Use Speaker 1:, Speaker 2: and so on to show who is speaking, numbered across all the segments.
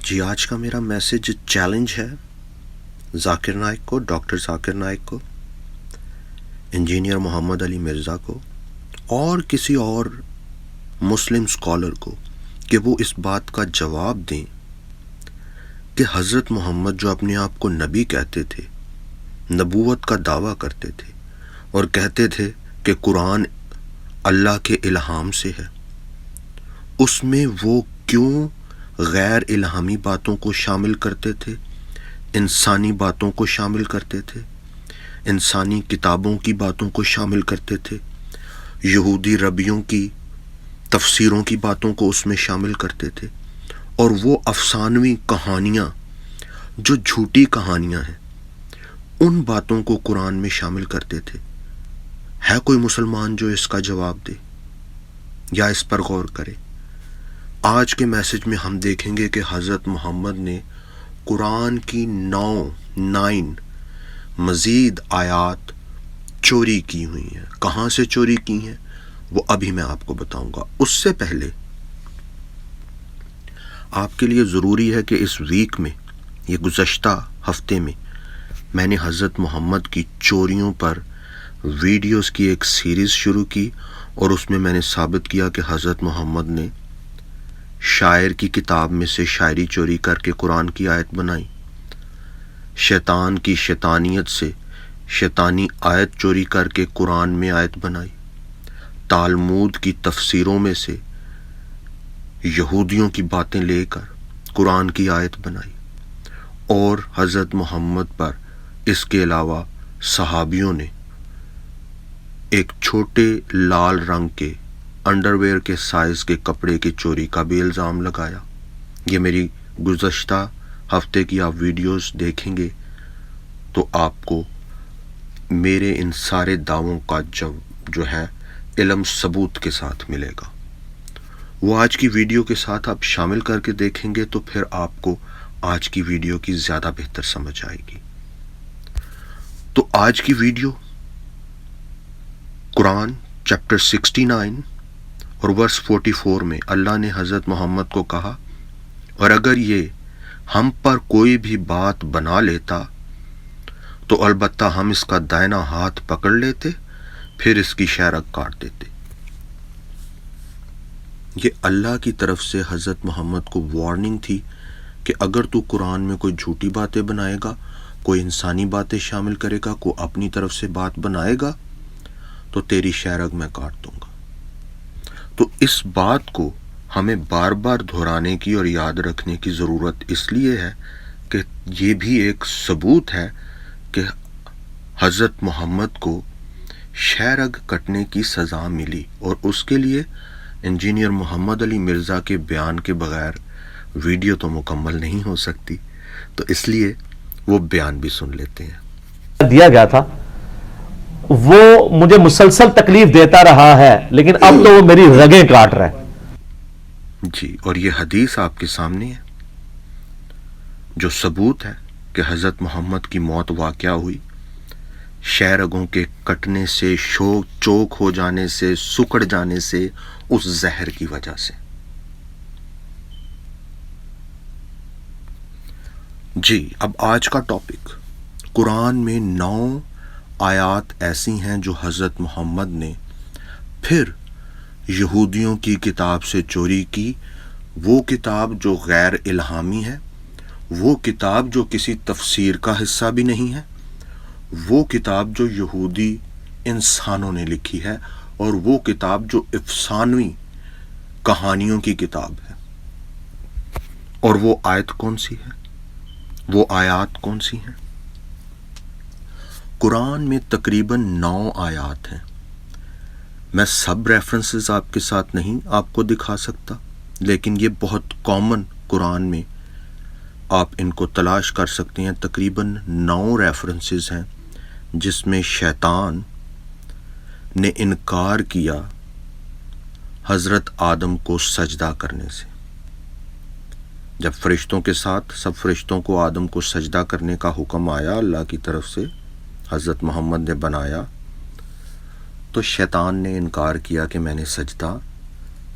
Speaker 1: جی آج کا میرا میسج چیلنج ہے ذاکر نائک کو، ڈاکٹر ذاکر نائک کو، انجینئر محمد علی مرزا کو اور کسی اور مسلم اسکالر کو کہ وہ اس بات کا جواب دیں کہ حضرت محمد جو اپنے آپ کو نبی کہتے تھے، نبوت کا دعویٰ کرتے تھے اور کہتے تھے کہ قرآن اللہ کے الہام سے ہے، اس میں وہ کیوں غیر الہامی باتوں کو شامل کرتے تھے، انسانی باتوں کو شامل کرتے تھے، انسانی کتابوں کی باتوں کو شامل کرتے تھے، یہودی ربیوں کی تفسیروں کی باتوں کو اس میں شامل کرتے تھے، اور وہ افسانوی کہانیاں جو جھوٹی کہانیاں ہیں ان باتوں کو قرآن میں شامل کرتے تھے۔ ہے کوئی مسلمان جو اس کا جواب دے یا اس پر غور کرے؟ آج کے میسج میں ہم دیکھیں گے کہ حضرت محمد نے قرآن کی 9 مزید آیات چوری کی ہوئی ہیں۔ کہاں سے چوری کی ہیں وہ ابھی میں آپ کو بتاؤں گا۔ اس سے پہلے آپ کے لیے ضروری ہے کہ اس ویک میں، یہ گزشتہ ہفتے میں نے حضرت محمد کی چوریوں پر ویڈیوز کی ایک سیریز شروع کی، اور اس میں نے ثابت کیا کہ حضرت محمد نے شاعر کی کتاب میں سے شاعری چوری کر کے قرآن کی آیت بنائی، شیطان کی شیطانیت سے شیطانی آیت چوری کر کے قرآن میں آیت بنائی، تالمود کی تفسیروں میں سے یہودیوں کی باتیں لے کر قرآن کی آیت بنائی، اور حضرت محمد پر اس کے علاوہ صحابیوں نے ایک چھوٹے لال رنگ کے انڈرویئر کے سائز کے کپڑے کی چوری کا بھی الزام لگایا۔ یہ میری گزشتہ ہفتے کی آپ ویڈیوز دیکھیں گے تو آپ کو میرے ان سارے دعووں کا جو ہے علم ثبوت کے ساتھ ملے گا۔ وہ آج کی ویڈیو کے ساتھ آپ شامل کر کے دیکھیں گے تو پھر آپ کو آج کی ویڈیو کی زیادہ بہتر سمجھ آئے گی۔ تو آج کی ویڈیو قرآن چیپٹر 69 اور ورس 44 میں اللہ نے حضرت محمد کو کہا، اور اگر یہ ہم پر کوئی بھی بات بنا لیتا تو البتہ ہم اس کا دائنا ہاتھ پکڑ لیتے، پھر اس کی شہرگ کاٹ دیتے۔ یہ اللہ کی طرف سے حضرت محمد کو وارننگ تھی کہ اگر تو قرآن میں کوئی جھوٹی باتیں بنائے گا، کوئی انسانی باتیں شامل کرے گا، کوئی اپنی طرف سے بات بنائے گا تو تیری شہرگ میں کاٹ دوں گا۔ تو اس بات کو ہمیں بار بار دہرانے کی اور یاد رکھنے کی ضرورت اس لیے ہے کہ یہ بھی ایک ثبوت ہے کہ حضرت محمد کو شہرگ کٹنے کی سزا ملی، اور اس کے لیے انجینئر محمد علی مرزا کے بیان کے بغیر ویڈیو تو مکمل نہیں ہو سکتی، تو اس لیے وہ بیان بھی سن لیتے ہیں۔
Speaker 2: دیا گیا تھا وہ مجھے مسلسل تکلیف دیتا رہا ہے، لیکن اب تو وہ میری رگیں کاٹ رہا ہے۔
Speaker 1: جی، اور یہ حدیث آپ کے سامنے ہے جو ثبوت ہے کہ حضرت محمد کی موت واقعہ ہوئی شہرگوں کے کٹنے سے، چوک ہو جانے سے، سکڑ جانے سے، اس زہر کی وجہ سے۔ جی، اب آج کا ٹاپک، قرآن میں 9 آیات ایسی ہیں جو حضرت محمد نے پھر یہودیوں کی کتاب سے چوری کی، وہ کتاب جو غیر الہامی ہے، وہ کتاب جو کسی تفسیر کا حصہ بھی نہیں ہے، وہ کتاب جو یہودی انسانوں نے لکھی ہے، اور وہ کتاب جو افسانوی کہانیوں کی کتاب ہے۔ اور وہ آیت کون سی ہے؟ وہ آیات کون سی ہیں؟ قرآن میں تقریباً 9 آیات ہیں۔ میں سب ریفرنسز آپ کے ساتھ نہیں آپ کو دکھا سکتا، لیکن یہ بہت کامن قرآن میں آپ ان کو تلاش کر سکتے ہیں۔ تقریباً 9 ریفرنسز ہیں جس میں شیطان نے انکار کیا حضرت آدم کو سجدہ کرنے سے۔ جب فرشتوں کے ساتھ سب فرشتوں کو آدم کو سجدہ کرنے کا حکم آیا اللہ کی طرف سے، حضرت محمد نے بنایا، تو شیطان نے انکار کیا کہ میں نے سجدہ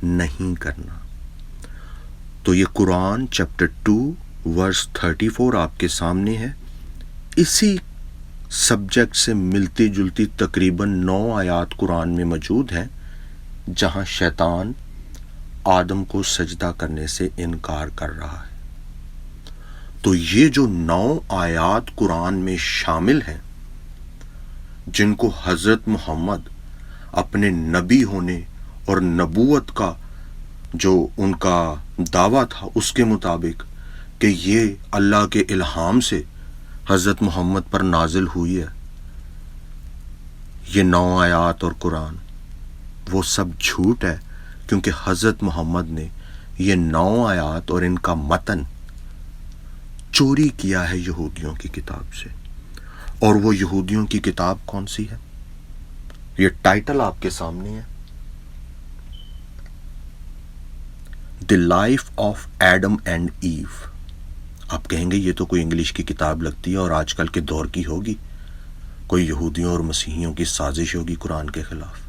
Speaker 1: نہیں کرنا۔ تو یہ قرآن چیپٹر 2 ورس 34 آپ کے سامنے ہے. اسی سبجیکٹ سے ملتی جلتی تقریباً 9 آیات قرآن میں موجود ہیں جہاں شیطان آدم کو سجدہ کرنے سے انکار کر رہا ہے. تو یہ جو 9 آیات قرآن میں شامل ہیں جن کو حضرت محمد اپنے نبی ہونے اور نبوت کا جو ان کا دعویٰ تھا اس کے مطابق کہ یہ اللہ کے الہام سے حضرت محمد پر نازل ہوئی ہے، یہ 9 آیات اور قرآن وہ سب جھوٹ ہے، کیونکہ حضرت محمد نے یہ 9 آیات اور ان کا متن چوری کیا ہے یہودیوں کی کتاب سے. اور وہ یہودیوں کی کتاب کون سی ہے؟ یہ ٹائٹل آپ کے سامنے ہے، the life of Adam and ایو. آپ کہیں گے یہ تو کوئی انگلش کی کتاب لگتی ہے اور آج کل کے دور کی ہوگی، کوئی یہودیوں اور مسیحیوں کی سازش ہوگی قرآن کے خلاف.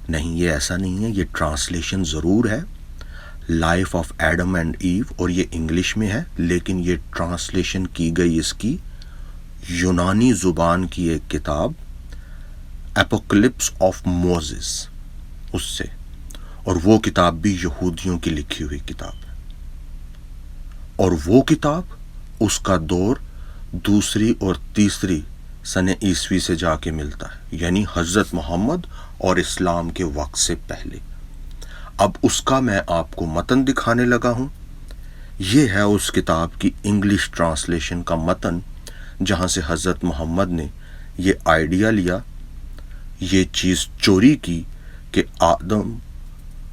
Speaker 1: نہیں، یہ ایسا نہیں ہے. یہ ٹرانسلیشن ضرور ہے، لائف آف ایڈم اینڈ ایو، اور یہ انگلش میں ہے، لیکن یہ ٹرانسلیشن کی گئی اس کی یونانی زبان کی ایک کتاب اپوکلپس آف موزس اس سے، اور وہ کتاب بھی یہودیوں کی لکھی ہوئی کتاب ہے. اور وہ کتاب اس کا دور 2 اور 3 سنہ عیسوی سے جا کے ملتا ہے، یعنی حضرت محمد اور اسلام کے وقت سے پہلے. اب اس کا میں آپ کو متن دکھانے لگا ہوں. یہ ہے اس کتاب کی انگلش ٹرانسلیشن کا متن جہاں سے حضرت محمد نے یہ آئیڈیا لیا، یہ چیز چوری کی کہ آدم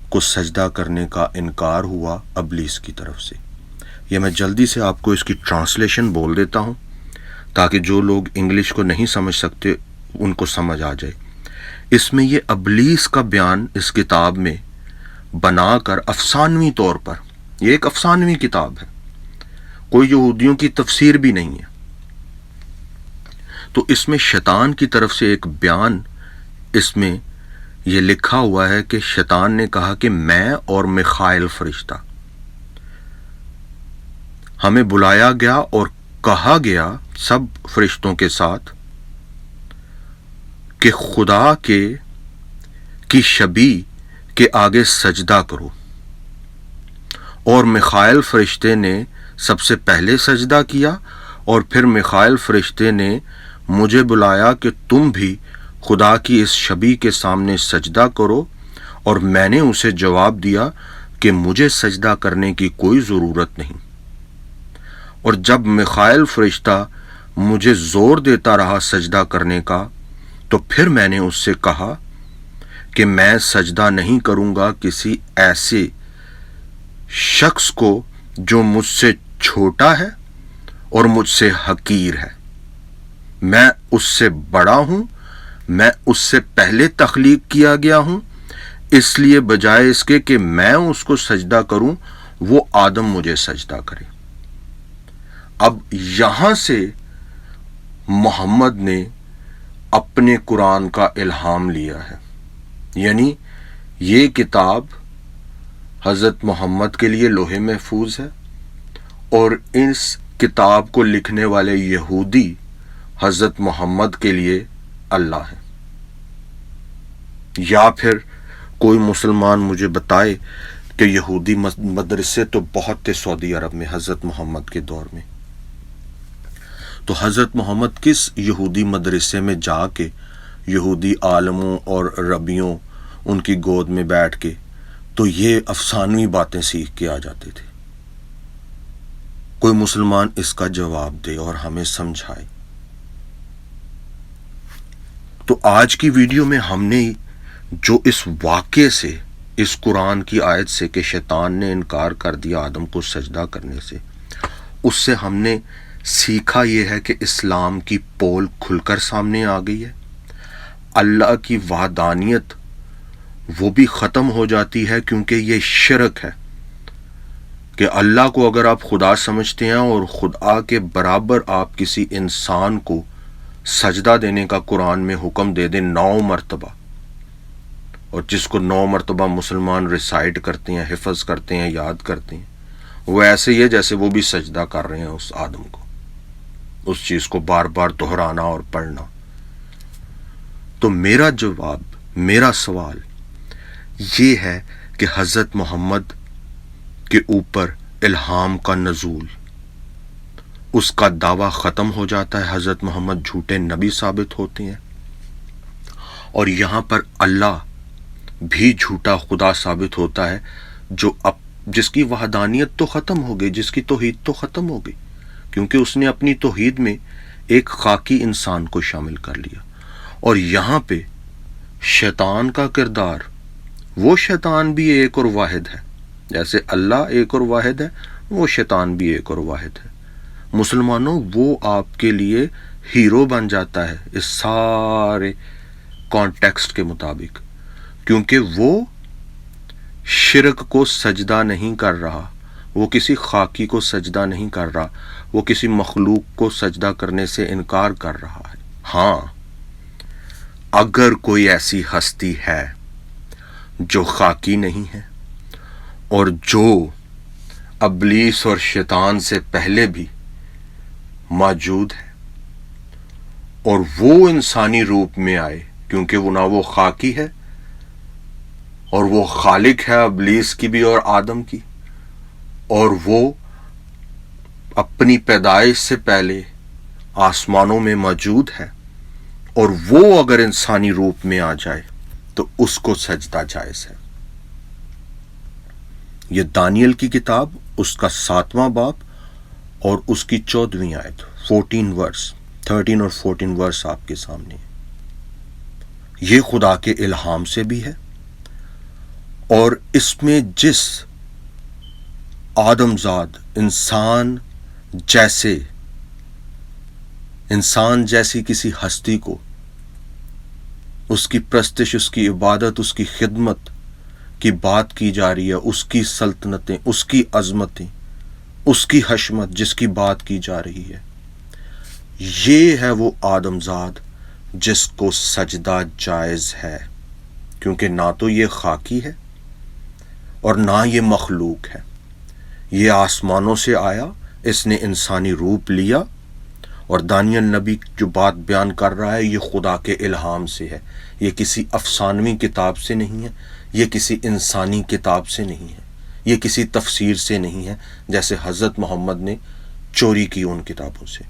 Speaker 1: کو سجدہ کرنے کا انکار ہوا ابلیس کی طرف سے. یہ میں جلدی سے آپ کو اس کی ٹرانسلیشن بول دیتا ہوں تاکہ جو لوگ انگلش کو نہیں سمجھ سکتے ان کو سمجھ آ جائے. اس میں یہ ابلیس کا بیان اس کتاب میں بنا کر افسانوی طور پر، یہ ایک افسانوی کتاب ہے، کوئی یہودیوں کی تفسیر بھی نہیں ہے. تو اس میں شیطان کی طرف سے ایک بیان اس میں یہ لکھا ہوا ہے کہ شیطان نے کہا کہ میں اور میخائیل فرشتہ ہمیں بلایا گیا اور کہا گیا سب فرشتوں کے ساتھ کہ خدا کی شبیہ کے آگے سجدہ کرو. اور میخائیل فرشتے نے سب سے پہلے سجدہ کیا، اور پھر میخائیل فرشتے نے مجھے بلایا کہ تم بھی خدا کی اس شبیہ کے سامنے سجدہ کرو، اور میں نے اسے جواب دیا کہ مجھے سجدہ کرنے کی کوئی ضرورت نہیں. اور جب میخائیل فرشتہ مجھے زور دیتا رہا سجدہ کرنے کا، تو پھر میں نے اس سے کہا کہ میں سجدہ نہیں کروں گا کسی ایسے شخص کو جو مجھ سے چھوٹا ہے اور مجھ سے حقیر ہے. میں اس سے بڑا ہوں، میں اس سے پہلے تخلیق کیا گیا ہوں، اس لیے بجائے اس کے کہ میں اس کو سجدہ کروں وہ آدم مجھے سجدہ کرے. اب یہاں سے محمد نے اپنے قرآن کا الہام لیا ہے، یعنی یہ کتاب حضرت محمد کے لیے لوح محفوظ ہے، اور اس کتاب کو لکھنے والے یہودی حضرت محمد کے لیے اللہ ہے. یا پھر کوئی مسلمان مجھے بتائے کہ یہودی مدرسے تو بہت تھے سعودی عرب میں حضرت محمد کے دور میں. تو حضرت محمد کس یہودی مدرسے میں جا کے یہودی عالموں اور ربیوں ان کی گود میں بیٹھ کے تو یہ افسانوی باتیں سیکھ کے آ جاتے تھے؟ کوئی مسلمان اس کا جواب دے اور ہمیں سمجھائے. تو آج کی ویڈیو میں ہم نے جو اس واقعے سے، اس قرآن کی آیت سے کہ شیطان نے انکار کر دیا آدم کو سجدہ کرنے سے، اس سے ہم نے سیکھا یہ ہے کہ اسلام کی پول کھل کر سامنے آ گئی ہے. اللہ کی وحدانیت وہ بھی ختم ہو جاتی ہے، کیونکہ یہ شرک ہے کہ اللہ کو اگر آپ خدا سمجھتے ہیں اور خدا کے برابر آپ کسی انسان کو سجدہ دینے کا قرآن میں حکم دے دیں 9 مرتبہ، اور جس کو 9 مرتبہ مسلمان ریسائٹ کرتے ہیں، حفظ کرتے ہیں، یاد کرتے ہیں، وہ ایسے ہی ہے جیسے وہ بھی سجدہ کر رہے ہیں اس آدم کو، اس چیز کو بار بار دہرانا اور پڑھنا۔ تو میرا جواب، میرا سوال یہ ہے کہ حضرت محمد کے اوپر الہام کا نزول، اس کا دعویٰ ختم ہو جاتا ہے، حضرت محمد جھوٹے نبی ثابت ہوتے ہیں، اور یہاں پر اللہ بھی جھوٹا خدا ثابت ہوتا ہے، جس کی وحدانیت تو ختم ہو گئی، جس کی توحید تو ختم ہو گئی، کیونکہ اس نے اپنی توحید میں ایک خاکی انسان کو شامل کر لیا۔ اور یہاں پہ شیطان کا کردار، وہ شیطان بھی ایک اور واحد ہے، جیسے اللہ ایک اور واحد ہے، وہ شیطان بھی ایک اور واحد ہے۔ مسلمانوں، وہ آپ کے لیے ہیرو بن جاتا ہے اس سارے کانٹیکسٹ کے مطابق، کیونکہ وہ شرک کو سجدہ نہیں کر رہا، وہ کسی خاکی کو سجدہ نہیں کر رہا، وہ کسی مخلوق کو سجدہ کرنے سے انکار کر رہا ہے۔ ہاں، اگر کوئی ایسی ہستی ہے جو خاکی نہیں ہے اور جو ابلیس اور شیطان سے پہلے بھی موجود ہے، اور وہ انسانی روپ میں آئے، کیونکہ وہ نہ وہ خاکی ہے اور وہ خالق ہے ابلیس کی بھی اور آدم کی، اور وہ اپنی پیدائش سے پہلے آسمانوں میں موجود ہے، اور وہ اگر انسانی روپ میں آ جائے تو اس کو سجدہ جائز ہے۔ یہ دانیل کی کتاب، اس کا 7واں باب اور اس کی 14ویں آیت، 13 اور 14 ورس آپ کے سامنے ہے۔ یہ خدا کے الہام سے بھی ہے، اور اس میں جس آدمزاد انسان جیسی کسی ہستی کو، اس کی پرستش، اس کی عبادت، اس کی خدمت کی بات کی جا رہی ہے، اس کی سلطنتیں، اس کی عظمتیں، اس کی حشمت جس کی بات کی جا رہی ہے، یہ ہے وہ آدمزاد جس کو سجدہ جائز ہے، کیونکہ نہ تو یہ خاکی ہے اور نہ یہ مخلوق ہے، یہ آسمانوں سے آیا، اس نے انسانی روپ لیا، اور دانیل نبی جو بات بیان کر رہا ہے یہ خدا کے الہام سے ہے، یہ کسی افسانوی کتاب سے نہیں ہے، یہ کسی انسانی کتاب سے نہیں ہے، یہ کسی تفسیر سے نہیں ہے جیسے حضرت محمد نے چوری کی ان کتابوں سے۔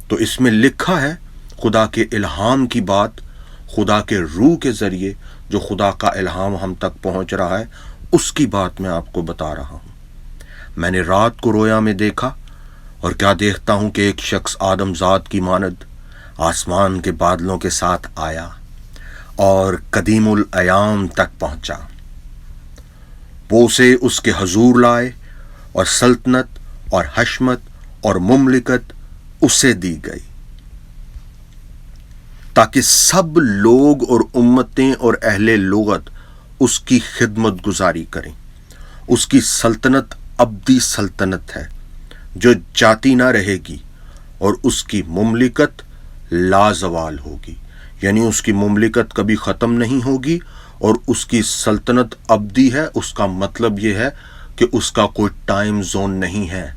Speaker 1: تو اس میں لکھا ہے خدا کے الہام کی بات، خدا کے روح کے ذریعے جو خدا کا الہام ہم تک پہنچ رہا ہے، اس کی بات میں آپ کو بتا رہا ہوں۔ میں نے رات کو رویا میں دیکھا، اور کیا دیکھتا ہوں کہ ایک شخص آدم ذات کی مانند آسمان کے بادلوں کے ساتھ آیا اور قدیم الایام تک پہنچا، وہ اسے اس کے حضور لائے، اور سلطنت اور حشمت اور مملکت اسے دی گئی، تاکہ سب لوگ اور امتیں اور اہل لغت اس کی خدمت گزاری کریں۔ اس کی سلطنت ابدی سلطنت ہے جو جاتی نہ رہے گی، اور اس کی مملکت لازوال ہوگی، یعنی اس کی مملکت کبھی ختم نہیں ہوگی، اور اس کی سلطنت ابدی ہے۔ اس کا مطلب یہ ہے کہ اس کا کوئی ٹائم زون نہیں ہے،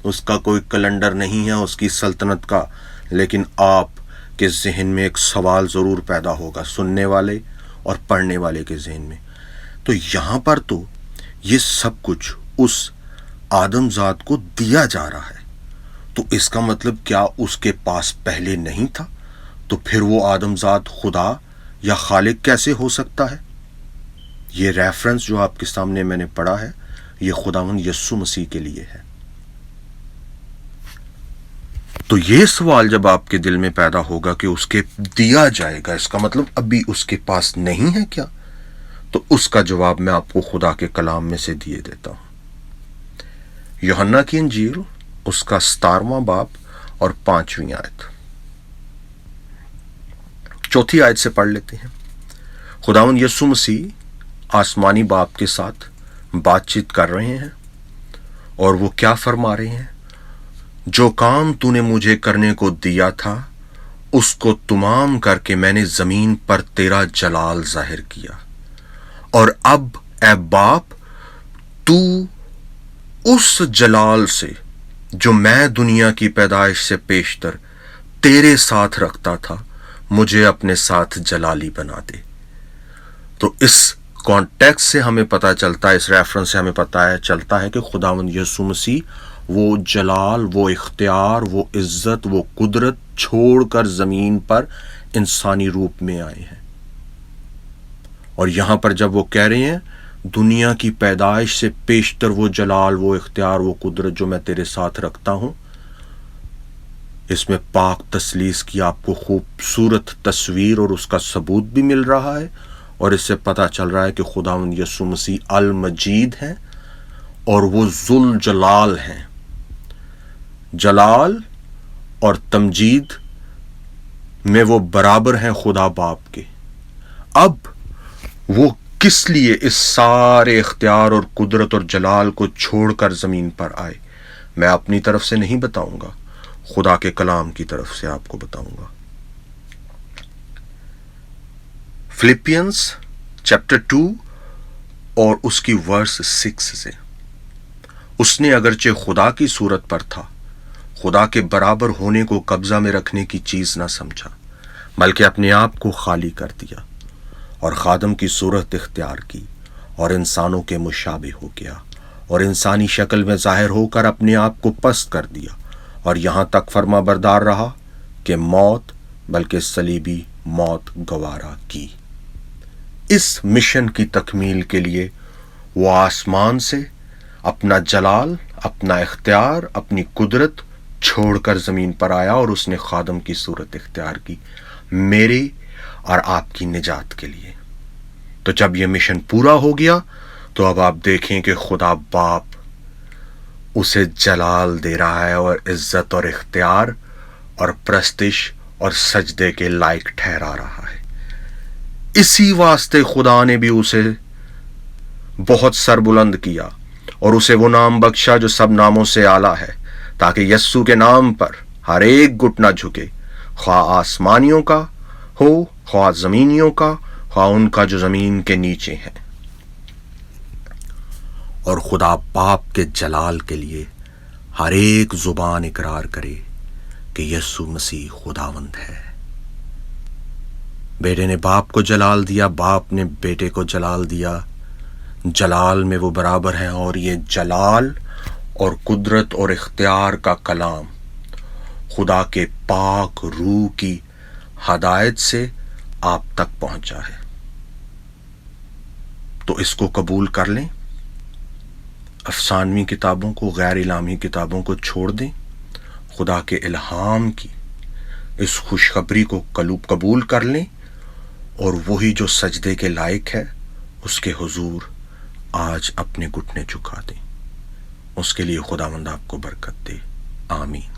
Speaker 1: اس کا کوئی کیلنڈر نہیں ہے اس کی سلطنت کا۔ لیکن آپ کے ذہن میں ایک سوال ضرور پیدا ہوگا، سننے والے اور پڑھنے والے کے ذہن میں، تو یہاں پر تو یہ سب کچھ اس آدم ذات کو دیا جا رہا ہے، تو اس کا مطلب کیا اس کے پاس پہلے نہیں تھا؟ تو پھر وہ آدم ذات خدا یا خالق کیسے ہو سکتا ہے؟ یہ ریفرنس جو آپ کے سامنے میں نے پڑھا ہے، یہ خداوند یسوع مسیح کے لیے ہے۔ تو یہ سوال جب آپ کے دل میں پیدا ہوگا کہ اس کے دیا جائے گا، اس کا مطلب ابھی اس کے پاس نہیں ہے کیا؟ تو اس کا جواب میں آپ کو خدا کے کلام میں سے دیے دیتا ہوں۔ یوحنا کی انجیل، اس کا 17واں باب اور 5ویں آیت، 4تھی آیت سے پڑھ لیتے ہیں۔ خداوند یسوع مسیح آسمانی باپ کے ساتھ بات چیت کر رہے ہیں، اور وہ کیا فرما رہے ہیں؟ جو کام تو نے مجھے کرنے کو دیا تھا، اس کو تمام کر کے میں نے زمین پر تیرا جلال ظاہر کیا، اور اب اے باپ، تو اس جلال سے جو میں دنیا کی پیدائش سے پیشتر تیرے ساتھ رکھتا تھا مجھے اپنے ساتھ جلالی بنا دے۔ تو اس کانٹیکس سے ہمیں پتہ چلتا ہے، اس ریفرنس سے ہمیں پتہ چلتا ہے کہ خداوند یسوع مسیح وہ جلال، وہ اختیار، وہ عزت، وہ قدرت چھوڑ کر زمین پر انسانی روپ میں آئے ہیں۔ اور یہاں پر جب وہ کہہ رہے ہیں دنیا کی پیدائش سے پیشتر وہ جلال، وہ اختیار، وہ قدرت جو میں تیرے ساتھ رکھتا ہوں، اس میں پاک تثلیث کی آپ کو خوبصورت تصویر اور اس کا ثبوت بھی مل رہا ہے، اور اس سے پتہ چل رہا ہے کہ خداوند یسوع مسیح المجید ہیں اور وہ ذوالجلال ہیں۔ جلال اور تمجید میں وہ برابر ہیں خدا باپ کے۔ اب وہ کس لیے اس سارے اختیار اور قدرت اور جلال کو چھوڑ کر زمین پر آئے، میں اپنی طرف سے نہیں بتاؤں گا، خدا کے کلام کی طرف سے آپ کو بتاؤں گا۔ فلپینس چیپٹر 2 اور اس کی ورس 6 سے، اس نے اگرچہ خدا کی صورت پر تھا، خدا کے برابر ہونے کو قبضہ میں رکھنے کی چیز نہ سمجھا، بلکہ اپنے آپ کو خالی کر دیا اور خادم کی صورت اختیار کی، اور انسانوں کے مشابہ ہو گیا، اور انسانی شکل میں ظاہر ہو کر اپنے آپ کو پست کر دیا، اور یہاں تک فرما بردار رہا کہ موت، بلکہ صلیبی موت گوارا کی۔ اس مشن کی تکمیل کے لیے وہ آسمان سے اپنا جلال، اپنا اختیار، اپنی قدرت چھوڑ کر زمین پر آیا، اور اس نے خادم کی صورت اختیار کی میرے اور آپ کی نجات کے لیے۔ تو جب یہ مشن پورا ہو گیا تو اب آپ دیکھیں کہ خدا باپ اسے جلال دے رہا ہے، اور عزت اور اختیار اور پرستش اور سجدے کے لائق ٹھہرا رہا ہے۔ اسی واسطے خدا نے بھی اسے بہت سربلند کیا اور اسے وہ نام بخشا جو سب ناموں سے اعلیٰ ہے، تاکہ یسوع کے نام پر ہر ایک گھٹ نہ جھکے، خواہ آسمانیوں کا ہو، خواہ زمینیوں کا، خواہ ان کا جو زمین کے نیچے ہیں۔ اور خدا باپ کے جلال کے لیے ہر ایک زبان اقرار کرے کہ یسوع مسیح خداوند ہے۔ بیٹے نے باپ کو جلال دیا، باپ نے بیٹے کو جلال دیا، جلال میں وہ برابر ہیں، اور یہ جلال اور قدرت اور اختیار کا کلام خدا کے پاک روح کی ہدایت سے آپ تک پہنچا ہے۔ تو اس کو قبول کر لیں، افسانوی کتابوں کو، غیر الہامی کتابوں کو چھوڑ دیں، خدا کے الہام کی اس خوشخبری کو قبول کر لیں، اور وہی جو سجدے کے لائق ہے اس کے حضور آج اپنے گھٹنے جھکا دیں۔ اس کے لیے خداوند آپ کو برکت دے، آمین۔